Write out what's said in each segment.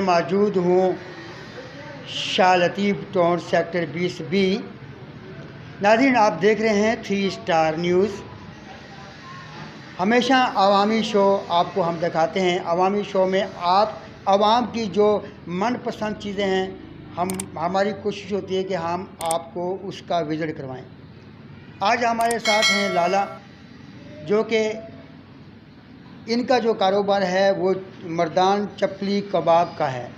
मौजूद हूँ Shah Latif town sector 20B। नाज़रीन, आप देख रहे हैं 3 स्टार न्यूज़। हमेशा अवामी शो आपको हम दिखाते हैं। अवामी शो में आप आवाम की जो मनपसंद चीज़ें हैं हमारी कोशिश होती है कि हम आपको उसका विज़िट करवाएं। आज हमारे साथ हैं लाला, जो कि इनका जो कारोबार है वो मर्दान चपली कबाब का है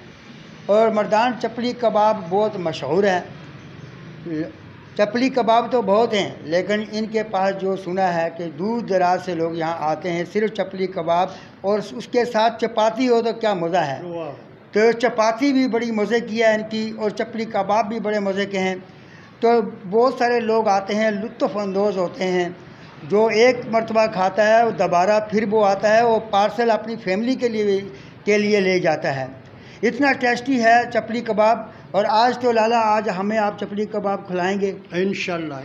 और मर्दान चपली कबाब बहुत मशहूर है। चपली कबाब तो बहुत हैं, लेकिन इनके पास जो सुना है कि दूर दराज से लोग यहाँ आते हैं सिर्फ चपली कबाब और उसके साथ चपाती हो तो क्या मज़ा है। तो चपाती भी बड़ी मज़े की है इनकी और चपली कबाब भी बड़े मज़े के हैं। तो बहुत सारे लोग आते हैं, लुत्फ़ अंदोज़ होते हैं। जो एक मरतबा खाता है वो दोबारा फिर वो आता है, वो पार्सल अपनी फैमिली के लिए ले जाता है। इतना टेस्टी है चपली कबाब। और आज तो लाला, आज हमें आप चपली कबाब खिलाएंगे इंशाल्लाह।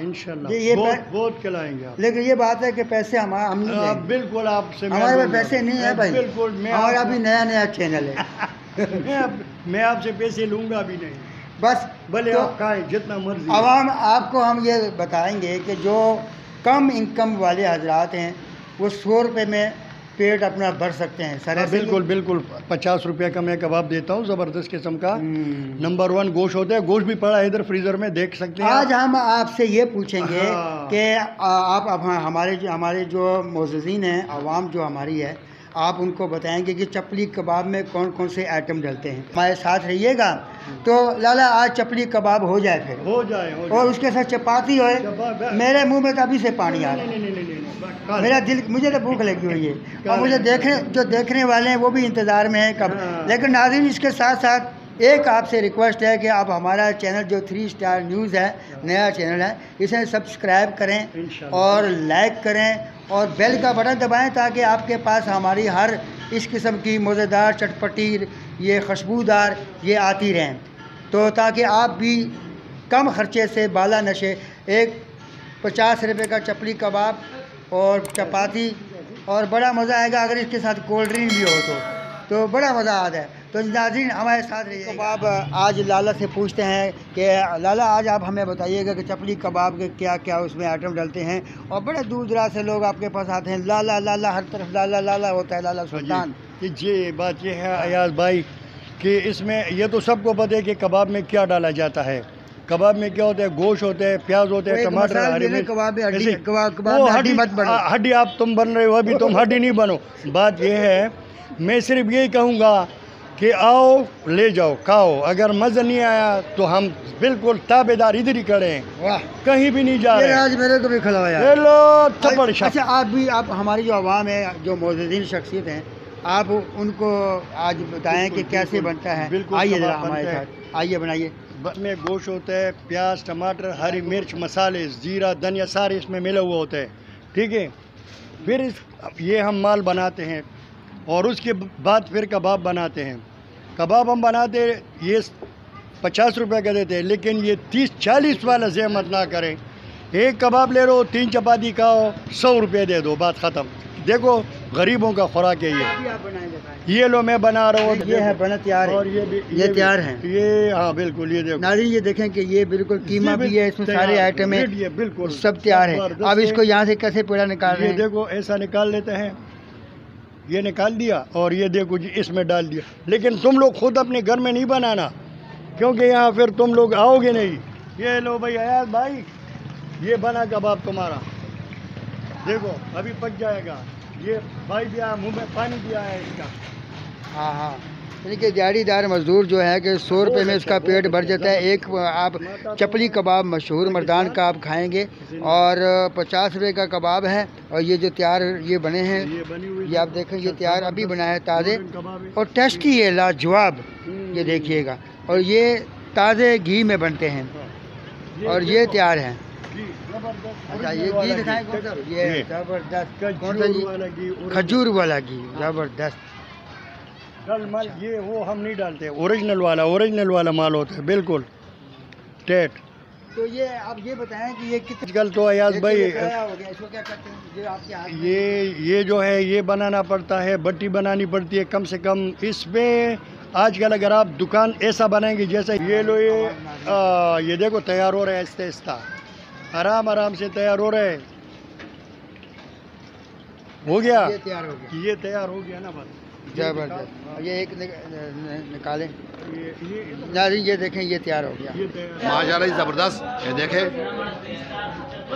ये बहुत खिलाएंगे आप। लेकिन ये बात है कि पैसे हम नहीं, बिल्कुल आपसे हमारे पास पैसे नहीं है भाई। बिल्कुल, हमारा अभी नया चैनल है। मैं आपसे पैसे लूँगा भी नहीं, बस भले आप खाएं जितना मर्जी। आवाम आपको हम ये बताएंगे कि जो कम इनकम वाले हजरात हैं वो 100 रुपये में पेट अपना भर सकते हैं सर। बिल्कुल 50 रुपये का मैं कबाब देता हूँ, ज़बरदस्त किस्म का। नंबर 1 गोश्त होता है। गोश्त भी पड़ा है इधर फ्रीज़र में, देख सकते हैं। आज हम आपसे ये पूछेंगे कि आप हमारे जो मोज़्ज़ीन हैं, आवाम जो हमारी है, आप उनको बताएंगे कि चपली कबाब में कौन कौन से आइटम डलते हैं। हमारे साथ रहिएगा। तो लाला, आज चपली कबाब हो जाए, फिर हो जाए और उसके साथ चपाती होए। मेरे मुंह में तो अभी से पानी आ रहा है। मेरा दिल, मुझे तो भूख लगी हुई है और मुझे देखने वाले हैं वो भी इंतज़ार में हैं कब। लेकिन नाज़रीन, इसके साथ साथ एक आपसे रिक्वेस्ट है कि आप हमारा चैनल जो 3 स्टार न्यूज़ है, नया चैनल है, इसे सब्सक्राइब करें और लाइक करें और बेल का बटन दबाएं ताकि आपके पास हमारी हर इस किस्म की मज़ेदार, चटपटी, ये खुशबूदार ये आती रहें। तो ताकि आप भी कम ख़र्चे से बाला नशे एक 50 रुपये का चपली कबाब और चपाती, और बड़ा मज़ा आएगा अगर इसके साथ कोल्ड ड्रिंक भी हो तो बड़ा मज़ा आता है। तो नाज़रीन, हमारे साथ रहिए। कबाब आज लाला से पूछते हैं कि लाला, आज आप हमें बताइएगा कि चपली कबाब के क्या क्या उसमें आइटम डलते हैं। और बड़े दूर दराज से लोग आपके पास आते हैं। लाला हर तरफ लाला होता है, लाला सुल्तान जी। बात ये है अयाज भाई कि इसमें ये तो सबको पता है कि कबाब में क्या डाला जाता है। कबाब में क्या होता है? गोश्त होते हैं, प्याज होते हैं, टमाटर, हड्डी आप तुम बन रहे हो, अभी तुम हड्डी नहीं बनो। बात ये है, मैं सिर्फ यही कहूँगा कि आओ, ले जाओ, खाओ। अगर मज़ा नहीं आया तो हम बिल्कुल ताबेदार इधर ही खड़े हैं, कहीं भी नहीं जा रहे। आज मेरे को भी खिलाया। अच्छा, आप हमारी जो आवाम है, जो मोज़्ज़ीन शख्सियत हैं, आप उनको आज बताएं कि कैसे बनता है। आइए ज़रा हमारे साथ, आइए बनाइए। में गोश्त होता है, प्याज, टमाटर, हरी मिर्च, मसाले, ज़ीरा, धनिया, सारे इसमें मिला हुआ होता है। ठीक है। फिर ये हम माल बनाते हैं और उसके बाद फिर कबाब बनाते हैं। कबाब हम बनाते, ये 50 रुपये का देते हैं, लेकिन ये 30-40 वाला ज़हमत ना करें। एक कबाब ले लो, 3 चपाती खाओ, 100 रुपये दे दो, बात ख़त्म। देखो, गरीबों का खुराक है ये लो मैं बना रहा हूँ। ये है बना तैयार है और ये तैयार है। ये हाँ बिल्कुल, ये देखो नाज़रीन, ये देखें कि ये बिल्कुल कीमा भी है, इसमें सारे आइटम है, बिल्कुल सब तैयार है। अब इसको यहाँ से कैसे पेड़ा निकाल रहे हैं? देखो, ऐसा निकाल लेते हैं, ये निकाल दिया और ये देखो जी इसमें डाल दिया। लेकिन तुम लोग खुद अपने घर में नहीं बनाना, क्योंकि यहाँ फिर तुम लोग आओगे नहीं। ये लो भाई अयाज भाई, ये बना कबाब तुम्हारा। देखो अभी पक जाएगा। ये भाई दिया, मुंह में पानी दिया है इसका। हाँ, यानी कि दिहाड़ीदार मजदूर जो है कि 100 रुपये में इसका पेट भर जाता है। एक आप चपली कबाब मशहूर मर्दान का आप खाएंगे और 50 रुपये का कबाब है। और ये जो तैयार ये बने हैं, ये आप देखें, ये तैयार अभी बना है, ताज़े और टेस्टी है, लाजवाब। ये देखिएगा, और ये ताज़े घी में बनते हैं और ये तैयार हैं। अच्छा, ये घी दिखाएं कौन सा? ये ज़बरदस्त, कौन सा जी? खजूर वाला घी, ज़बरदस्त। ये वो हम नहीं डालते, ओरिजिनल वाला माल होता है, बिल्कुल टेट। तो ये आप ये बताएं कि ये कितने कल तो अयाज भाई इसको क्या करते हैं? ये आपके हाथ ये जो है ये बनाना पड़ता है, बट्टी बनानी पड़ती है कम से कम। इसमें आजकल अगर आप दुकान ऐसा बनाएंगे जैसे ये लो, ये देखो तैयार हो रहे हैं आहिस्ता आहिस्ता, आराम आराम से तैयार हो रहे हैं। हो गया, ये तैयार हो गया, ये तैयार हो गया ना बस। जबरदस्त। ये एक निकालें, नाज़रीन ये देखें, ये तैयार हो गया। माशाल्लाह ज़बरदस्त। ये देखें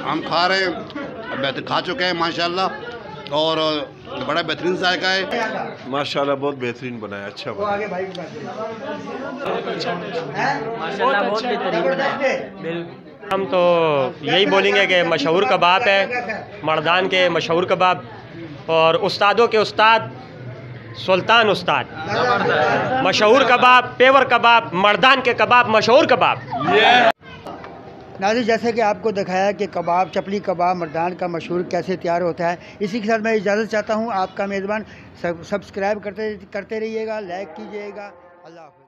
हम खा रहे हैं, खा चुके हैं माशाल्लाह, और बड़ा बेहतरीन जायका है माशाल्लाह, बहुत बेहतरीन बनाया, अच्छा वो बना। आगे भाई को माशाल्लाह बहुत बेहतरीन। हम तो यही बोलेंगे कि मशहूर कबाब है, मर्दान के मशहूर कबाब, और उस्तादों के उस्ताद सुल्तान उस्ताद, मशहूर कबाब, पेवर कबाब, मर्दान के कबाब, मशहूर कबाब। नाज़रीन जैसे कि आपको दिखाया कि कबाब, चपली कबाब मर्दान का मशहूर कैसे तैयार होता है, इसी के साथ मैं इजाज़त चाहता हूँ। आपका मेज़बान सब्सक्राइब करते रहिएगा, लाइक कीजिएगा। अल्लाह हाफ़िज़।